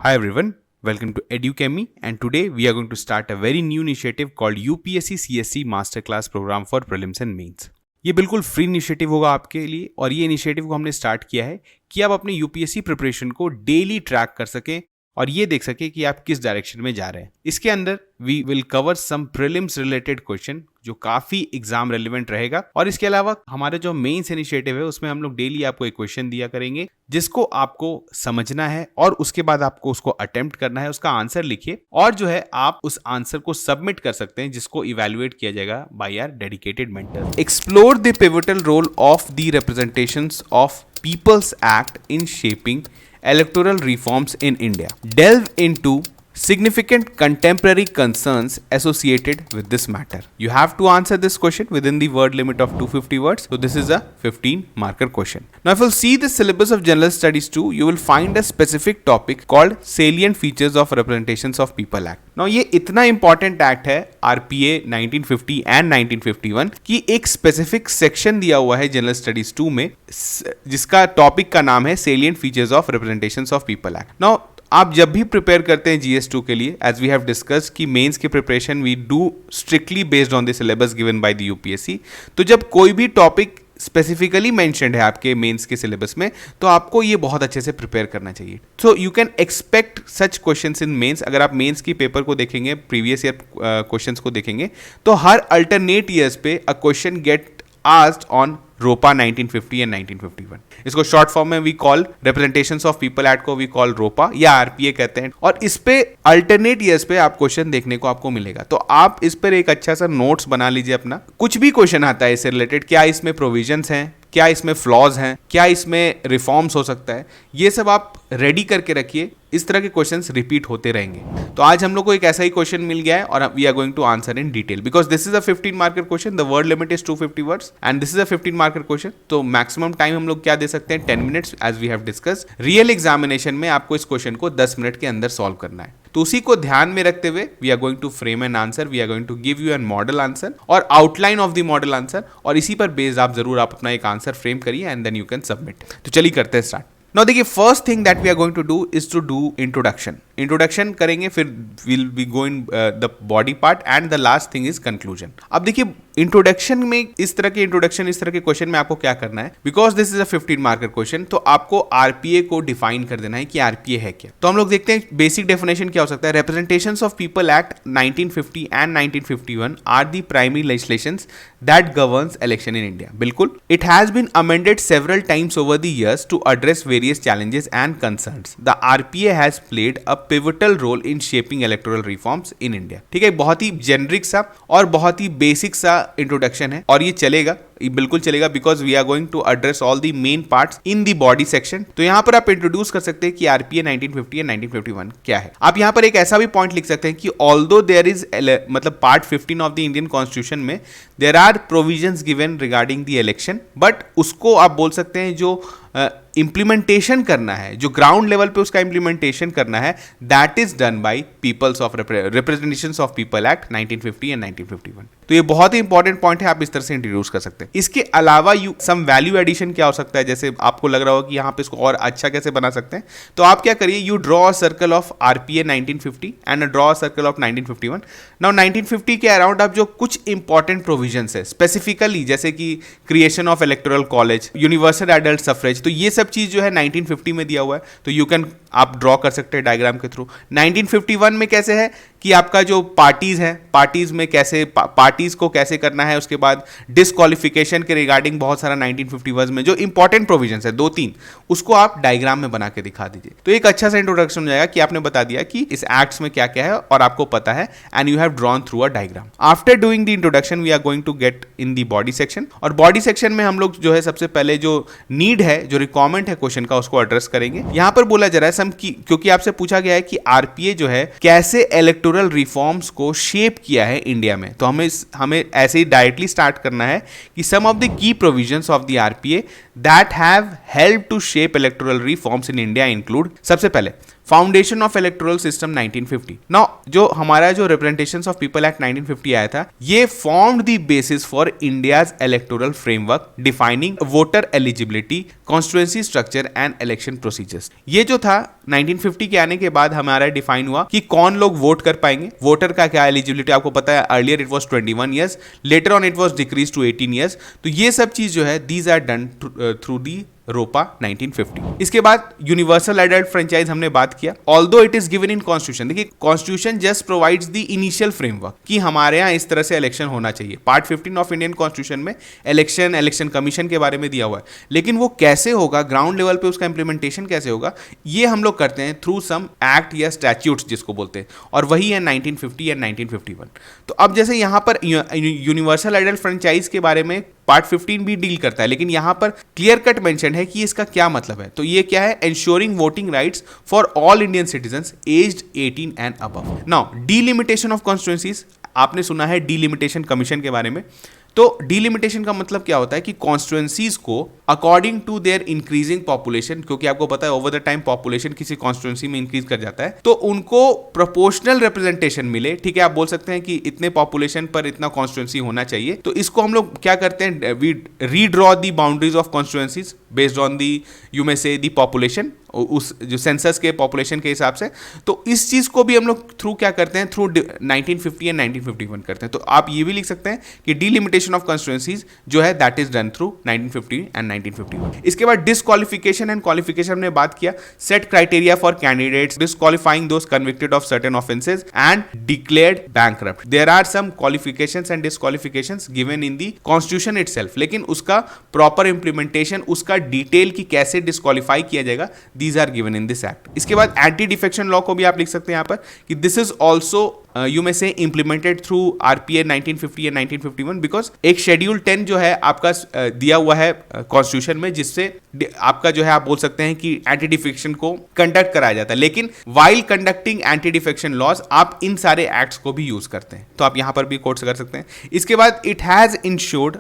Hi everyone, welcome to EduChemy, and today we are going to start a very new initiative called UPSC CSC Masterclass Program for Prelims and Mains. ये बिल्कुल free initiative होगा आपके लिए और ये initiative को हमने start किया है कि आप अपने यूपीएससी प्रिपरेशन को डेली ट्रैक कर सकें और ये देख सके कि आप किस डायरेक्शन में जा रहे हैं. इसके अंदर we will cover some prelims related question जो काफी एग्जाम रेलिवेंट रहेगा और इसके अलावा हमारे जो मेंस इनिशिएटिव है उसमें हम लोग डेली आपको एक क्वेश्चन दिया करेंगे जिसको आपको समझना है और उसके बाद आपको उसको अटेम्प्ट करना है, उसका आंसर लिखिए और जो है आप उस आंसर को सबमिट कर सकते हैं जिसको इवैल्यूएट किया जाएगा by our dedicated mentor. Explore the pivotal role of the representations of peoples act in shaping electoral reforms in India. Delve into significant contemporary concerns associated with this matter. You have to answer this question within the word limit of 250 words. So this is a 15 marker question. Now if you see the syllabus of General Studies 2, you will find a specific topic called Salient Features of Representations of People Act. Now ये इतना important act है RPA 1950 and 1951 कि एक specific section दिया हुआ है General Studies 2 में जिसका topic का नाम है Salient Features of Representations of People Act. Now आप जब भी प्रिपेयर करते हैं GS2 के लिए, एज वी हैव डिस्कस कि मेंस की preparation we do strictly based on the syllabus given by the UPSC. तो जब कोई भी टॉपिक स्पेसिफिकली मेंशन्ड है आपके मेंस के सिलेबस में तो आपको ये बहुत अच्छे से प्रिपेयर करना चाहिए. So you can expect such questions in mains. अगर आप मेंस की पेपर को देखेंगे, प्रीवियस ईयर क्वेश्चंस को देखेंगे तो हर अल्टरनेट ईयर्स पे a question get asked on ROPA 1950 and 1951. इसको शॉर्ट फॉर्म में we call representations of people act को वी कॉल रोपा या आरपीए कहते हैं और इस पे अल्टरनेट ईयर्स पे आप क्वेश्चन देखने को आपको मिलेगा. तो आप इस पर एक अच्छा सा नोट्स बना लीजिए अपना. कुछ भी क्वेश्चन आता है इससे रिलेटेड, क्या इसमें प्रोविजंस हैं, क्या इसमें फ्लॉज हैं, क्या इसमें रिफॉर्म्स हो सकता है, ये सब आप रेडी करके रखिए. इस तरह के क्वेश्चंस रिपीट होते रहेंगे. तो आज हम लोग को एक ऐसा ही क्वेश्चन मिल गया है और we are going to answer in detail because this is a 15 marker question. The word limit is 250 words and this is a 15 marker question. तो मैक्सिमम टाइम हम लोग क्या दे सकते हैं, 10 minutes as we have discuss. Real examination में आपको इस क्वेश्चन को 10 मिनट के अंदर सॉल्व करना है. तो उसी को ध्यान में रखते हुए we are going to frame an answer, we are going to give you an model answer or outline of the model answer और इसी पर बेस्ड आप जरूर आप अपना एक आंसर फ्रेम करिए and then you can submit. तो चलिए करते हैं स्टार्ट. नाउ देखिए, first thing that we are going to do is to do introduction करेंगे, फिर will be going the body part and the last thing is conclusion. अब देखिए introduction में इस तरह के क्वेश्चन में आपको क्या करना है, because this is a 15 marker question. तो आपको आरपीए को डिफाइन कर देना है कि आरपीए है क्या. तो हम लोग देखते हैं बेसिक डेफिनेशन क्या हो सकता है. Representations of people act 1950 and 1951 are the primary legislations that governs election in India. बिल्कुल, it has been amended several times over the years to address various challenges and concerns. The RPA has played a pivotal role in shaping electoral reforms in India. ठीक है, बहुत ही generic सा और बहुत ही basic सा introduction है और ये चलेगा, ये बिल्कुल चलेगा because we are going to address all the main parts in the body section. तो यहां पर आप इंट्रोड्यूस कर सकते हैं कि आरपीए 1950 एंड 1951 क्या है. आप यहां पर एक ऐसा भी पॉइंट लिख सकते हैं कि ऑल्दो देयर इज मतलब part 15 of the Indian constitution में there are provisions given regarding the election, but उसको आप बोल सकते हैं जो इंप्लीमेंटेशन करना है, जो ग्राउंड लेवल पे उसका इंप्लीमेंटेशन करना है, that is done by people's of representations of people act 1950 and 1951. तो ये बहुत ही इंपॉर्टेंट पॉइंट है, आप इस तरह से इंट्रोड्यूस कर सकते हैं. इसके अलावा सम वैल्यू एडिशन क्या हो सकता है, जैसे आपको लग रहा हो कि यहाँ पे इसको और अच्छा कैसे बना सकते हैं, तो आप क्या करिए, you draw a circle of RPA 1950 and draw a circle of 1951. Now 1950 के अराउंड आप जो कुछ इंपॉर्टेंट प्रोविजंस है स्पेसिफिकली, जैसे कि creation of electoral college, universal adult suffrage, तो ये सब चीज जो है 1950 में दिया हुआ है. तो यू कैन आप ड्रॉ कर सकते हैं डायग्राम के थ्रू. 1951 में कैसे है कि आपका जो पार्टीज है, पार्टीज में कैसे पार्टीज को कैसे करना है, उसके बाद डिसक्वालिफिकेशन के रिगार्डिंग बहुत सारा 1951 में जो इंपॉर्टेंट प्रोविजंस है 2-3, उसको आप डायग्राम में बना के दिखा दीजिए. तो एक अच्छा सा इंट्रोडक्शन हो जाएगा कि आपने बता दिया कि इस एक्ट्स में क्या क्या है और आपको पता है and you have drawn through a diagram. After doing the introduction we are going to get in the body section और बॉडी सेक्शन में हम लोग जो है सबसे पहले जो नीड है, जो रिक्वायरमेंट है क्वेश्चन का, उसको एड्रेस करेंगे. यहां पर बोला जा रहा है सम की, क्योंकि आपसे पूछा गया है कि आरपीए जो है कैसे इलेक्टोरल रिफॉर्म्स को शेप किया है इंडिया में. तो हमें ऐसे ही डायरेक्टली स्टार्ट करना है कि some of the key provisions of the RPA that have help to shape electoral reforms in India include. सबसे पहले foundation of electoral system 1950। Now जो हमारा जो रिप्रेजेंटेशंस ऑफ पीपल एक्ट 1950 आया था, ये formed the basis for India's electoral framework defining voter eligibility, constituency structure and election procedures. ये जो था 1950 के आने के बाद हमारा डिफाइन हुआ कि कौन लोग वोट कर पाएंगे, वोटर का क्या एलिजिबिलिटी, आपको पता है earlier it was 21 years, later on it was decrease to 18 years. तो ये सब चीज जो है these are done through the ROPA 1950। इसके बाद यूनिवर्सल एडल्ट फ्रेंचाइज हमने बात किया, although it is given in constitution. देखिए constitution just provides the initial framework कि हमारे यहाँ इस तरह से इलेक्शन होना चाहिए। पार्ट 15 ऑफ इंडियन कॉन्स्टिट्यूशन में इलेक्शन कमीशन के बारे में दिया हुआ है, लेकिन वो कैसे होगा, ग्राउंड लेवल पे उसका इंप्लीमेंटेशन कैसे होगा, ये हम लोग करते हैं थ्रू सम एक्ट या स्टैट्यूट्स जिसको बोलते हैं, और वही है 1950 या 1951। तो अब जैसे यहाँ पर यूनिवर्सल एडल्ट फ्रेंचाइज के बारे में पार्ट 15 भी डील करता है, लेकिन यहां पर क्लियर कट मेंशन है कि इसका क्या मतलब है। तो ये क्या है, ensuring voting rights for all Indian citizens aged 18 and above. Now delimitation of constituencies, आपने सुना है डीलिमिटेशन कमीशन के बारे में। तो डीलिमिटेशन का मतलब क्या होता है कि कॉन्स्टिट्यूएंसीज को according to their increasing population, क्योंकि आपको पता है ओवर द टाइम पॉपुलेशन किसी कॉन्स्टिट्यूएंसी में इंक्रीज कर जाता है, तो उनको प्रोपोर्शनल रिप्रेजेंटेशन मिले। ठीक है, आप बोल सकते हैं कि इतने पॉपुलेशन पर इतना कॉन्स्टिट्यूएंसी होना चाहिए। तो इसको हम लोग क्या करते हैं, we redraw the boundaries of constituencies based on the you may say the population, उस जो सेंसस के पॉपुलेशन के हिसाब से। तो इस चीज को भी हम लोग थ्रू क्या करते हैं, थ्रू 1950 एंड 1951 करते हैं। तो आप ये भी लिख सकते हैं कि डीलिमिटेशन ऑफ कॉन्स्टिट्यूएंसीज जो है that is done through 1950 and 1951। इसके बाद डिसक्वालिफिकेशन एंड क्वालिफिकेशन हमने बात किया, set criteria for candidates disqualifying those convicted of certain offences and declared bankrupt. There are some qualifications and disqualifications given in the constitution itself, लेकिन उसका proper implementation, उसका detail की कैसे डिसक्वालीफाई किया जाएगा, these are given in this act। इसके बाद anti defection law को भी आप लिख सकते हैं यहाँ पर कि this is also you may से इम्प्लीमेंटेड थ्रू आरपीए 1950 या 1951, बिकॉज एक शेड्यूल 10 जो है आपका दिया हुआ है कॉन्स्टिट्यूशन में, जिससे आपका जो है आप बोल सकते हैं कि एंटी डिफेक्शन को कंडक्ट कराया जाता है। लेकिन while conducting anti defection laws आप इन सारे एक्ट्स को भी यूज करते हैं, तो आप यहां पर भी कोट्स कर सकते हैं। इसके बाद it has insured,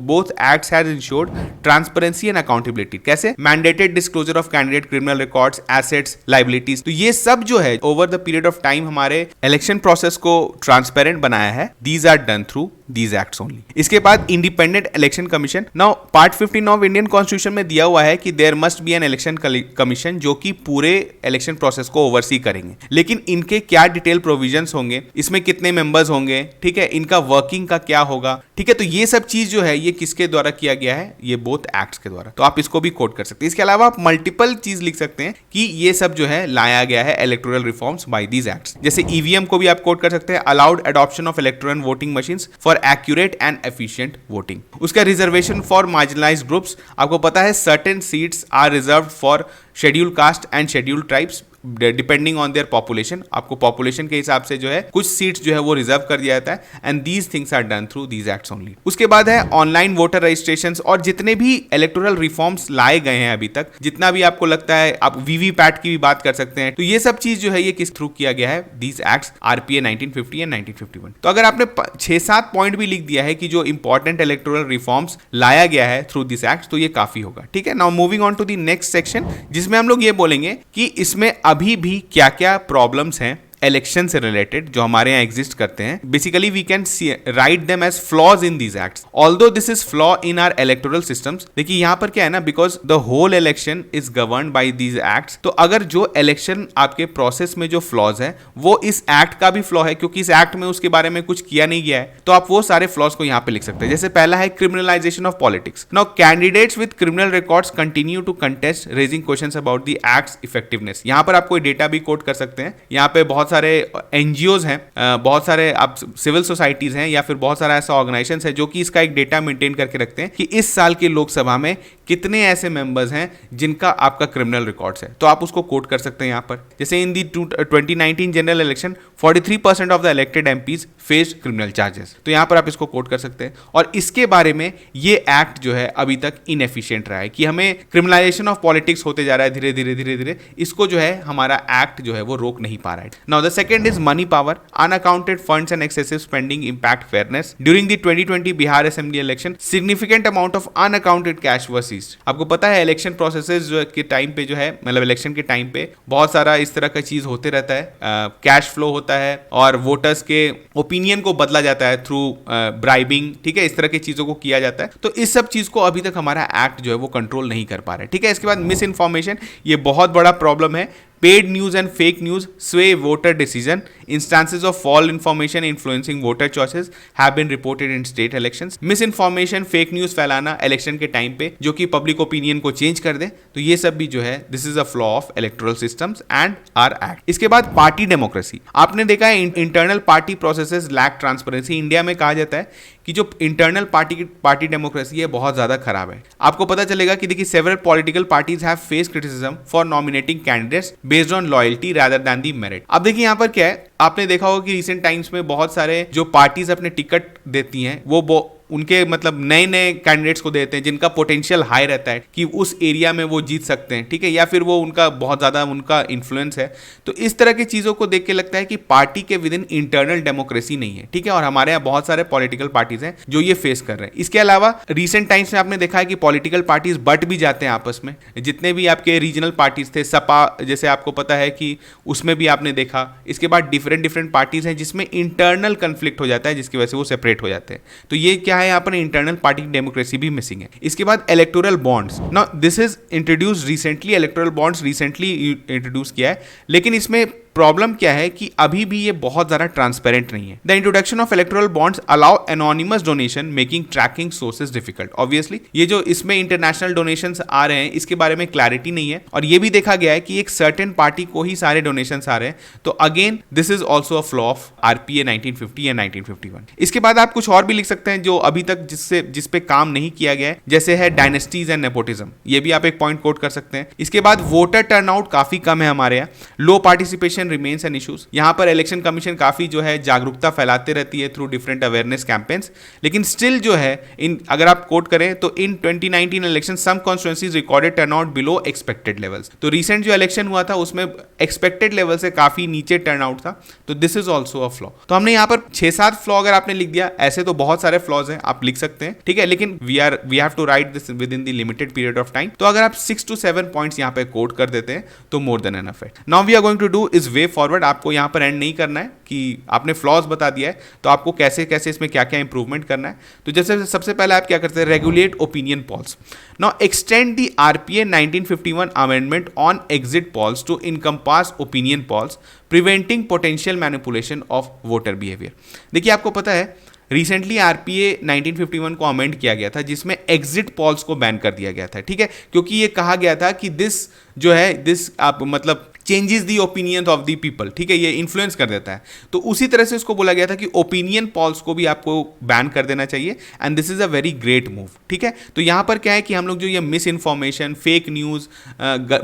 both acts has ensured transparency and accountability। कैसे, mandated disclosure of candidate criminal records, assets, liabilities। तो ये सब जो है over the period of time हमारे election process को transparent बनाया है। These are done through these acts only। इसके बाद independent election commission। Now part 15 of Indian constitution में दिया हुआ है कि there must be an election commission जो कि पूरे election process को oversee करेंगे, लेकिन इनके क्या डिटेल प्रोविजंस होंगे, इसमें कितने मेंबर्स होंगे, ठीक है, इनका वर्किंग का क्या होगा, ठीक है। तो ये सब चीज जो है ये किसके द्वारा किया गया है, ये बोथ एक्ट्स के द्वारा। तो आप इसको भी कोट कर सकते हैं। इसके अलावा आप मल्टीपल चीज लिख सकते हैं कि ये सब जो है लाया गया है electoral reforms by these acts. जैसे ईवीएम को भी आप कोट कर सकते हैं, allowed adoption of electronic voting machines for accurate and efficient voting. उसका रिजर्वेशन फॉर मार्जिनलाइज्ड ग्रुप्स, आपको पता है certain seats are reserved for scheduled caste and scheduled tribes depending on their population. आपको पॉपुलेशन के हिसाब से जो है कुछ सीट्स जो है वो रिजर्व कर दिया जाता है, and these things are done through these acts only. उसके बाद है ऑनलाइन वोटर रजिस्ट्रेशंस, और जितने भी इलेक्टोरल रिफॉर्म्स लाए गए हैं अभी तक, जितना भी आपको लगता है, आप वीवीपैट की भी बात कर सकते हैं। तो ये सब चीज जो है ये किस थ्रू किया गया है, दीज एक्ट्स आरपीए 1950 एंड 1951। तो अगर आपने 6-7 पॉइंट भी लिख दिया है कि जो इंपॉर्टेंट इलेक्टोरल रिफॉर्म्स लाया गया है थ्रू दिस एक्ट, तो ये काफी होगा। ठीक है, now moving on to the next section, जिसमें हम लोग ये बोलेंगे कि इसमें अभी भी क्या क्या प्रॉब्लम्स हैं इलेक्शन से रिलेटेड जो हमारे यहाँ एग्जिस्ट करते हैं। Basically we can write them as flaws in these acts, although this is flaw in our electoral systems. देखिए यहाँ पर क्या है ना, because the whole election is governed by these acts. तो अगर जो इलेक्शन आपके प्रोसेस में जो फ्लॉज है वो इस एक्ट का भी फ्लॉ है, क्योंकि इस एक्ट में उसके बारे में कुछ किया नहीं गया है, तो आप वो सारे फ्लॉज को यहाँ पे लिख सकते हैं। जैसे पहला है criminalisation of politics. Now candidates with criminal records continue to contest raising questions about the acts effectiveness. यहाँ पर आप कोई डेटा भी कोट कर सकते हैं। यहाँ पे बहुत सारे एनजीओज हैं, बहुत सारे आप सिविल सोसाइटीज हैं, या फिर बहुत सारा ऐसा ऑर्गेनाइजेशंस है जो कि इसका एक डेटा मेंटेन करके रखते हैं कि इस साल के लोकसभा में कितने ऐसे मेंबर्स हैं जिनका आपका क्रिमिनल रिकॉर्ड्स है। तो आप उसको कोट कर सकते हैं यहाँ पर। जैसे इन दी 2019 general election 43% of the elected MPs faced criminal charges. तो यहाँ पर आप इसको कोट कर सकते हैं। और इसके बारे में ये एक्ट जो है अभी तक इनएफिशिएंट रहा है कि हमें क्रिमिनलाइजेशन ऑफ पॉलिटिक्स होते जा रहा है धीरे धीरे धीरे धीरे, इसको जो है हमारा एक्ट जो है वो रोक नहीं पा रहा है। Now now the second is money power, unaccounted funds and excessive spending impact fairness. During the 2020 Bihar assembly election significant amount of unaccounted cash was seized. आपको पता है इलेक्शन प्रोसेसेस जो के टाइम पे जो है, मतलब इलेक्शन के टाइम पे बहुत सारा इस तरह का चीज होते रहता है, कैश फ्लो होता है और वोटर्स के ओपिनियन को बदला जाता है थ्रू ब्राइबिंग, ठीक है, इस तरह की चीजों को किया जाता है। तो इस सब चीज को अभी तक हमारा एक्ट जो है वो कंट्रोल नहीं कर पा रहा है, ठीक है। इसके बाद मिस इन्फॉर्मेशन, ये बहुत बड़ा प्रॉब्लम है। Paid news and fake news sway voter decision. Instances of false information influencing voter choices have been reported in state elections. Misinformation, fake news फैलाना इलेक्शन के टाइम पे जो कि पब्लिक ओपिनियन को चेंज कर दे, तो ये सब भी जो है this is a flaw of electoral systems and our act. इसके बाद पार्टी डेमोक्रेसी, आपने देखा है internal party processes lack transparency. India में कहा जाता है कि जो इंटरनल पार्टी डेमोक्रेसी है बहुत ज्यादा खराब है। आपको पता चलेगा कि देखिए several political parties have face criticism for nominating candidates based on loyalty rather than the merit. अब देखिए यहाँ पर क्या है, आपने देखा होगा कि रिसेंट टाइम्स में बहुत सारे जो पार्टीज अपने टिकट देती हैं वो उनके मतलब नए नए कैंडिडेट्स को देते हैं जिनका पोटेंशियल हाई रहता है कि उस एरिया में वो जीत सकते हैं, ठीक है, या फिर वो उनका बहुत ज़्यादा उनका इन्फ्लुएंस है। तो इस तरह की चीज़ों को देख के लगता है कि पार्टी के विद इन इंटरनल डेमोक्रेसी नहीं है, ठीक है। और हमारे यहाँ बहुत सारे पॉलिटिकल पार्टीज हैं जो ये फेस कर रहे हैं। इसके अलावा रिसेंट टाइम्स में आपने देखा है कि पॉलिटिकल पार्टीज बट भी जाते हैं आपस में। जितने भी आपके रीजनल पार्टीज थे, सपा जैसे आपको पता है कि उसमें भी आपने देखा। इसके बाद डिफरेंट पार्टीज हैं जिसमें इंटरनल कन्फ्लिक्ट हो जाता है जिसकी वजह से वो सेपरेट हो जाते हैं। तो ये क्या है, यहाँ पर इंटरनल पार्टी डेमोक्रेसी भी मिसिंग है। इसके बाद electoral bonds, now this is introduce recently, electoral bonds recently introduce किया है, लेकिन इसमें प्रॉब्लम क्या है कि अभी भी ये बहुत ज्यादा ट्रांसपेरेंट नहीं है। The introduction of electoral bonds allow anonymous donation making tracking sources difficult. Obviously ये जो इसमें इंटरनेशनल डोनेशंस आ रहे हैं इसके बारे में क्लैरिटी नहीं है, और ये भी देखा गया है कि एक सर्टेन पार्टी को ही सारे डोनेशंस आ रहे हैं। तो again this is also a flaw of RPA 1950 या 1951। इसके बाद आप कुछ और भी लिख सकते हैं जो अभी तक जिस पे काम नहीं किया गया है, जैसे है डायनेस्टीज एंड नेपोटिज्म, ये भी आप एक पॉइंट कोट कर सकते हैं। इसके बाद वोटर टर्नआउट काफी कम है हमारे यहाँ, लो पार्टिसिपेशन रिमेन्स एन इश्यूज। यहां पर इलेक्शन कमीशन काफी जो है जागरूकता फैलाते रहती है थ्रू डिफरेंट अवेयरनेस कैंपेन्स, लेकिन स्टिल जो है अगर आप कोट करें तो in 2019 election some constituencies recorded turnout below expected levels. तो रिसेंट जो इलेक्शन हुआ था उसमें एक्सपेक्टेड लेवल से काफी नीचे टर्नआउट था, तो this is also a flaw. तो हमने यहाँ पर 6-7 फ्लॉ अगर आपने लिख दिया, ऐसे तो बहुत सारे फ्लॉज हैं आप लिख सकते हैं, ठीक है, लेकिन we have to write this within the limited period of time. तो अगर आप 6 to 7 पॉइंट्स यहाँ पे कोट कर देते हैं तो मोर देन एनफ है। Now we are going to do is way forward. आपको यहां पर एंड नहीं करना है कि आपने फ्लॉज बता दिया है तो आपको कैसे कैसे इसमें क्या क्या इंप्रूवमेंट करना है। तो जैसे सबसे पहले आप क्या करते हैं, regulate opinion polls. Now extend the RPA 1951 amendment on exit polls to encompass opinion polls preventing potential manipulation of voter behaviour. देखिए आपको पता है रिसेंटली आरपीए 1951 को अमेंड किया गया था जिसमें एग्जिट पॉल्स को बैन कर दिया गया था, ठीक है, क्योंकि ये कहा गया था कि दिस जो है दिस आप मतलब changes the opinion of the people, ठीक है, ये इन्फ्लुएंस कर देता है। तो उसी तरह से उसको बोला गया था कि ओपिनियन पॉल्स को भी आपको बैन कर देना चाहिए, and this is a very great move, ठीक है। तो यहाँ पर क्या है कि हम लोग जो ये miss information, fake news,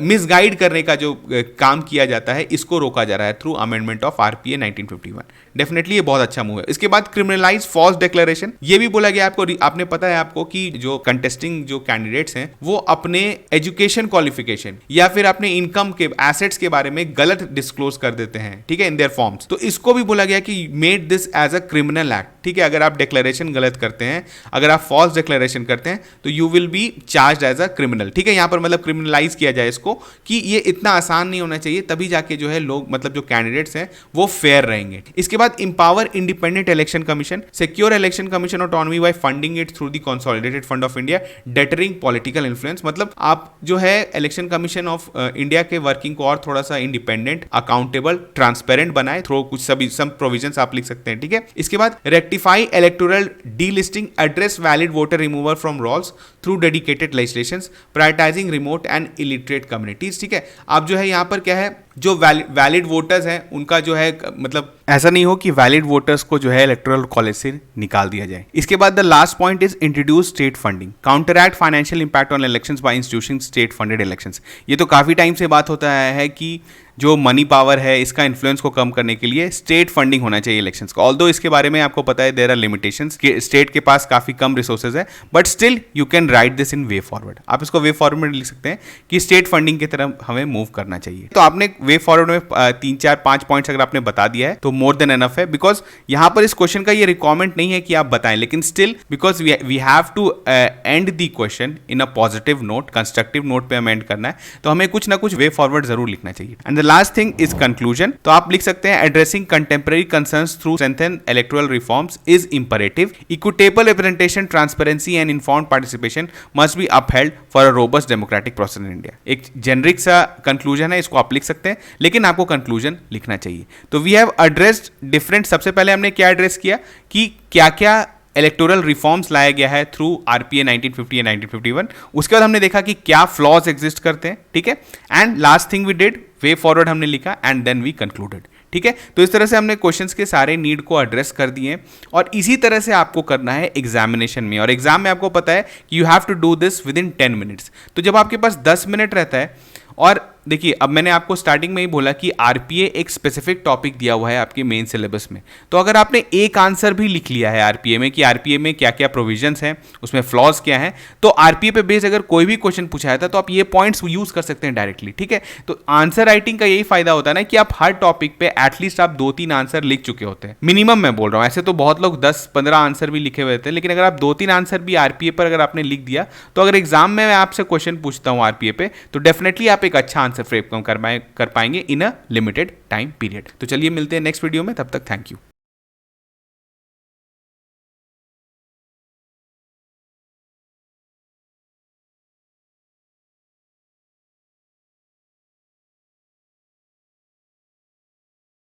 misguide करने का जो काम किया जाता है इसको रोका जा रहा है through amendment of RPA 1951। Definitely ये बहुत अच्छा मूव है। इसके बाद क्रिमिनलाइज फॉल्स डिक्लेरेशन, ये भी बोला गया आपको, आपने पता है आपको कि जो कंटेस्टिंग जो कैंडिडेट्स हैं वो अपने एजुकेशन क्वालिफिकेशन या फिर अपने इनकम के एसेट्स के बारे में गलत डिस्क्लोज कर देते हैं, ठीक है, इन देयर फॉर्म्स। तो इसको भी बोला गया कि made this as a criminal act, ठीक है। अगर आप डिक्लेरेशन गलत करते हैं, अगर आप फॉल्स डिक्लेरेशन करते हैं तो you will be charge as a criminal, ठीक है। यहां पर मतलब क्रिमिनलाइज किया जाए इसको कि ये इतना आसान नहीं होना चाहिए, तभी जाके जो है लोग मतलब जो कैंडिडेट्स हैं वो फेयर रहेंगे। इसके बाद empower independent election commission, secure election commission autonomy by funding it through the consolidated fund of India, deterring political influence. मतलब आप जो है इलेक्शन कमीशन ऑफ इंडिया के वर्किंग को और थोड़ा सा इंडिपेंडेंट, अकाउंटेबल, ट्रांसपेरेंट बनाए थ्रू कुछ सम प्रोविजंस आप लिख सकते हैं, ठीक है। इसके बाद rectify electoral delisting, address valid voter removal from rolls through dedicated legislations, prioritising remote and illiterate communities, ठीक है। आप जो है यहाँ पर क्या है, जो वैलिड वोटर्स हैं उनका जो है मतलब ऐसा नहीं हो कि वैलिड वोटर्स को जो है इलेक्टोरल कॉलेज से निकाल दिया जाए। इसके बाद the last point is introduce state funding, counteract financial impact on elections by institutions state funded elections. ये तो काफी टाइम से बात होता है कि जो मनी पावर है इसका इन्फ्लुएंस को कम करने के लिए स्टेट फंडिंग होना चाहिए इलेक्शंस का। ऑल्दो इसके बारे में आपको पता है देयर आर लिमिटेशंस कि स्टेट के पास काफी कम रिसोर्सेज है, but still you can write this in way forward. आप इसको वे फॉरवर्ड में लिख सकते हैं कि स्टेट फंडिंग की तरफ हमें मूव करना चाहिए। तो आपने वे फॉरवर्ड में 3-4-5 पॉइंट्स अगर आपने बता दिया है तो मोर देन एनफ है, बिकॉज यहां पर इस क्वेश्चन का ये रिक्वायरमेंट नहीं है कि आप बताएं, लेकिन still because we have to end the question in a positive note, constructive note पे हमें एंड करना है, तो हमें कुछ ना कुछ वे फॉरवर्ड जरूर लिखना चाहिए। And the last thing is conclusion. तो आप लिख सकते हैं addressing contemporary concerns through strengthen electoral reforms is imperative, equitable representation, transparency and informed participation must be upheld for a robust democratic process in India. एक generic सा conclusion है, इसको आप लिख सकते हैं, लेकिन आपको कंक्लूजन लिखना चाहिए। तो वी हैव एड्रेस्ड डिफरेंट, सबसे पहले हमने क्या एड्रेस किया कि क्या क्या इलेक्टोरल रिफॉर्म्स लाया गया है थ्रू आरपीए 1950 एंड 1951। उसके बाद हमने देखा कि क्या फ्लॉज एग्जिस्ट करते हैं, ठीक है। And last thing we did, way forward हमने लिखा एंड देन वी कंक्लूडेड, ठीक है। तो इस तरह से हमने क्वेश्चंस के सारे नीड को एड्रेस कर दिए और इसी तरह से आपको करना है एग्जामिनेशन में। और एग्जाम में आपको पता है कि you have to do this within 10 minutes. तो जब आपके पास 10 मिनट रहता है, और देखिए अब मैंने आपको स्टार्टिंग में ही बोला कि आरपीए एक स्पेसिफिक टॉपिक दिया हुआ है आपके मेन सिलेबस में, तो अगर आपने एक आंसर भी लिख लिया है आरपीए में कि आरपीए में क्या क्या प्रोविजंस हैं, उसमें फ्लॉज क्या हैं, तो आरपीए पे बेस अगर कोई भी क्वेश्चन पूछा जाता है तो आप ये पॉइंट्स यूज कर सकते हैं डायरेक्टली, ठीक है। तो आंसर राइटिंग का यही फायदा होता है ना कि आप हर टॉपिक पे एटलीस्ट आप 2-3 आंसर लिख चुके होते हैं, मिनिमम मैं बोल रहा हूँ। ऐसे तो बहुत लोग 10-15 आंसर भी लिखे हुए होते हैं, लेकिन अगर आप 2-3 आंसर भी आरपीए पर अगर आपने लिख दिया, तो अगर एग्जाम में मैं आपसे क्वेश्चन पूछता हूँ आरपीए पे, तो डेफिनेटली आप एक अच्छा आंसर फ्रेम कर पाएंगे इन अ लिमिटेड टाइम पीरियड। तो चलिए मिलते हैं नेक्स्ट वीडियो में, तब तक थैंक यू।